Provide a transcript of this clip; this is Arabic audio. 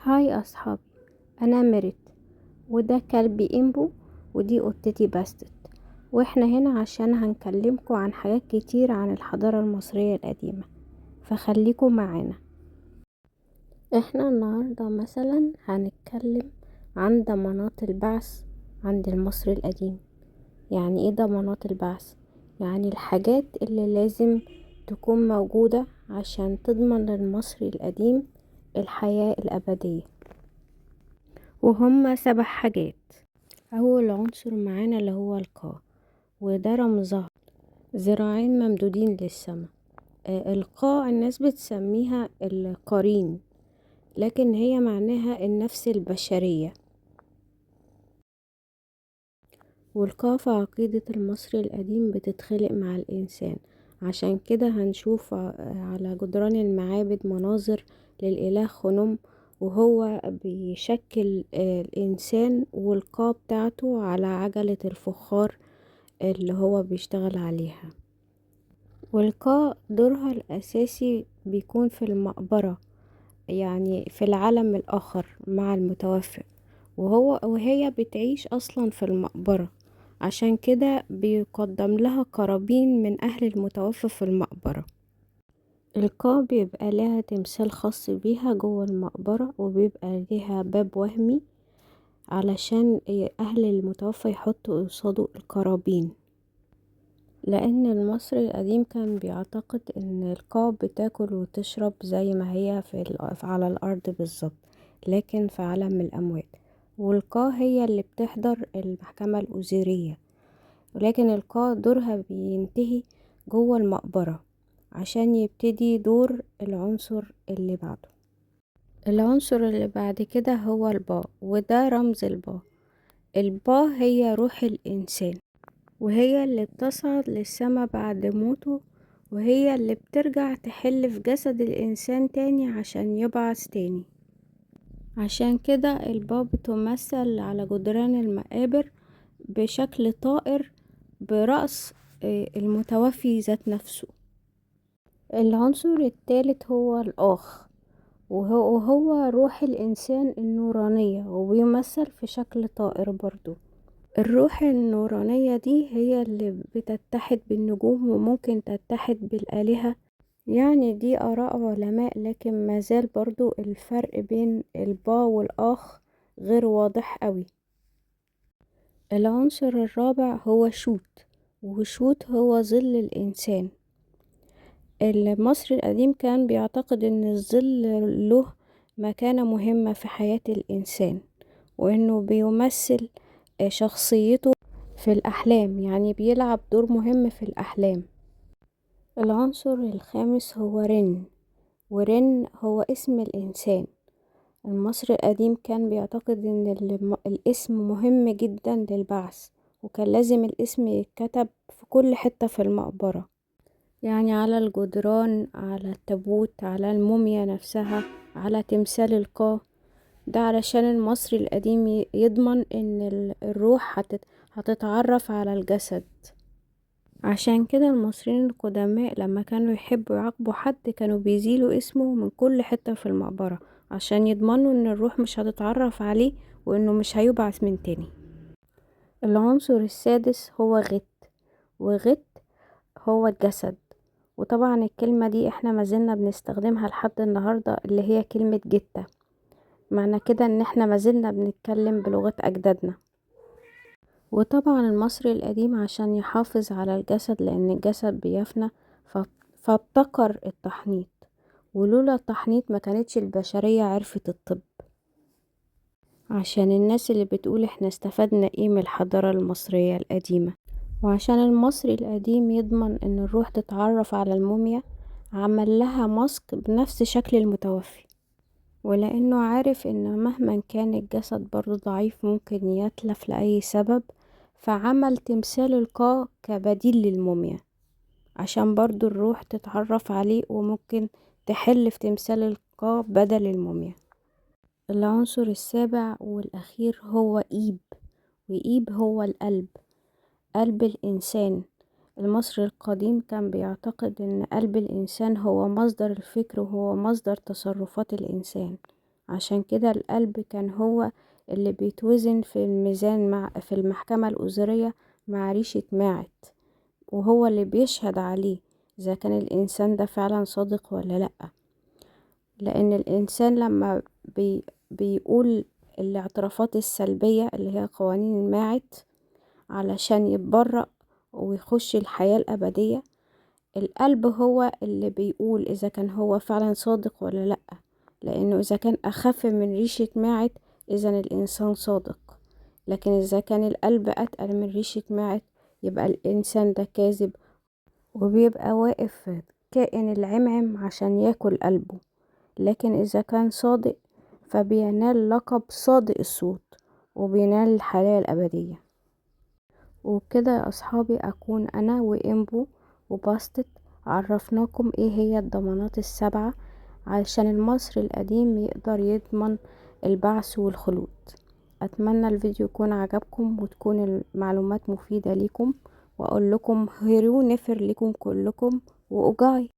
هاي أصحابي، أنا ميرت، وده كلبي إمبو، ودي قطتي باستت. واحنا هنا عشان هنكلمكم عن حاجات كتير عن الحضارة المصرية القديمة، فخليكم معانا. احنا النهاردة مثلا هنتكلم عن ضمانات البعث عند المصري القديم. يعني ايه ضمانات البعث؟ يعني الحاجات اللي لازم تكون موجودة عشان تضمن للمصري القديم الحياة الأبدية، وهم 7 حاجات. أول عنصر معانا اللي هو القاع، وده رمزها ذراعين ممدودين للسماء. القاع الناس بتسميها القرين، لكن هي معناها النفس البشرية. والقاع في عقيدة المصري القديم بتتخلق مع الإنسان، عشان كده هنشوف على جدران المعابد مناظر للإله خنوم، وهو بيشكل الإنسان والقاع بتاعته على عجلة الفخار اللي هو بيشتغل عليها. والقاع دورها الأساسي بيكون في المقبرة، يعني في العالم الآخر مع المتوفى، وهي بتعيش أصلا في المقبرة، عشان كده بيقدم لها قرابين من أهل المتوفى في المقبرة. القاع بيبقى لها تمثال خاص بيها جوه المقبرة، وبيبقى ليها باب وهمي علشان أهل المتوفى يحطوا قصاده القرابين، لأن المصري القديم كان بيعتقد ان القاع بتاكل وتشرب زي ما هي على الأرض بالظبط، لكن في عالم الأموات. والقاع هي اللي بتحضر المحكمة الأزورية، ولكن القاع دورها بينتهي جوه المقبرة عشان يبتدي دور العنصر اللي بعده. العنصر اللي بعد كده هو الباء، وده رمز الباء. الباء هي روح الإنسان، وهي اللي بتصعد للسما بعد موته، وهي اللي بترجع تحل في جسد الإنسان تاني عشان يبعث تاني. عشان كده الباب بتمثل على جدران المقابر بشكل طائر برأس المتوفي ذات نفسه. العنصر الثالث هو الآخ، وهو روح الإنسان النورانية، وبيمثل في شكل طائر برضو. الروح النورانية دي هي اللي بتتحد بالنجوم، وممكن تتحد بالآلهة. يعني دي آراء علماء، لكن مازال برضو الفرق بين البا والآخ غير واضح قوي. العنصر الرابع هو شوت، وشوت هو ظل الإنسان. المصري القديم كان بيعتقد ان الظل له مكانة مهمة في حياة الإنسان، وانه بيمثل شخصيته في الأحلام، يعني بيلعب دور مهم في الأحلام. العنصر الخامس هو رن، ورن هو اسم الإنسان. المصري القديم كان بيعتقد ان الاسم مهم جدا للبعث، وكان لازم الاسم يتكتب في كل حتة في المقبرة، يعني على الجدران، على التابوت، على الموميا نفسها، على تمثال القاع. ده علشان المصري القديم يضمن ان الروح هتتعرف على الجسد. عشان كده المصريين القدماء لما كانوا يحبوا يعاقبوا حد كانوا بيزيلوا اسمه من كل حتة في المقبرة، عشان يضمنوا ان الروح مش هتتعرف عليه، وانه مش هيبعث من تاني. العنصر السادس هو غت، وغت هو الجسد. وطبعا الكلمة دي احنا مازلنا بنستخدمها لحد النهاردة، اللي هي كلمة جتة. معنى كده ان احنا مازلنا بنتكلم بلغة اجدادنا. وطبعا المصري القديم عشان يحافظ على الجسد، لان الجسد بيفنى، فابتكر التحنيط، ولولا التحنيط ما كانتش البشرية عرفت الطب. عشان الناس اللي بتقول احنا استفدنا ايه من الحضارة المصرية القديمة، وعشان المصري القديم يضمن ان الروح تتعرف على الموميا، عمل لها ماسك بنفس شكل المتوفي. ولانه عارف ان مهما كان الجسد برضو ضعيف ممكن يتلف لأي سبب، فعمل تمثال القاع كبديل للموميا، عشان برضو الروح تتعرف عليه، وممكن تحل في تمثال القاع بدل الموميا. العنصر السابع والأخير هو إيب، وإيب هو القلب، قلب الإنسان. المصري القديم كان بيعتقد ان قلب الانسان هو مصدر الفكر، وهو مصدر تصرفات الانسان، عشان كده القلب كان هو اللي بيتوزن في الميزان في المحكمة الأزرية مع ريشة ماعت، وهو اللي بيشهد عليه إذا كان الإنسان ده فعلا صادق ولا لأ. لأن الإنسان لما بيقول الاعترافات السلبية اللي هي قوانين الماعت علشان يتبرأ ويخش الحياة الأبدية، القلب هو اللي بيقول إذا كان هو فعلا صادق ولا لأ. لأنه إذا كان أخف من ريشة ماعت إذا الإنسان صادق، لكن إذا كان القلب أتقل من ريشة ماعت يبقى الإنسان ده كاذب، وبيبقى واقف كائن العمعم عشان ياكل قلبه. لكن إذا كان صادق فبينال لقب صادق الصوت وبينال الحياة الأبدية. وبكده يا أصحابي أكون أنا وإمبو وباستت عرفناكم إيه هي الضمانات السبعة علشان المصري القديم يقدر يضمن البعث والخلود. أتمنى الفيديو يكون عجبكم وتكون المعلومات مفيدة ليكم، وأقول لكم هيرو نفر لكم كلكم وأجاي.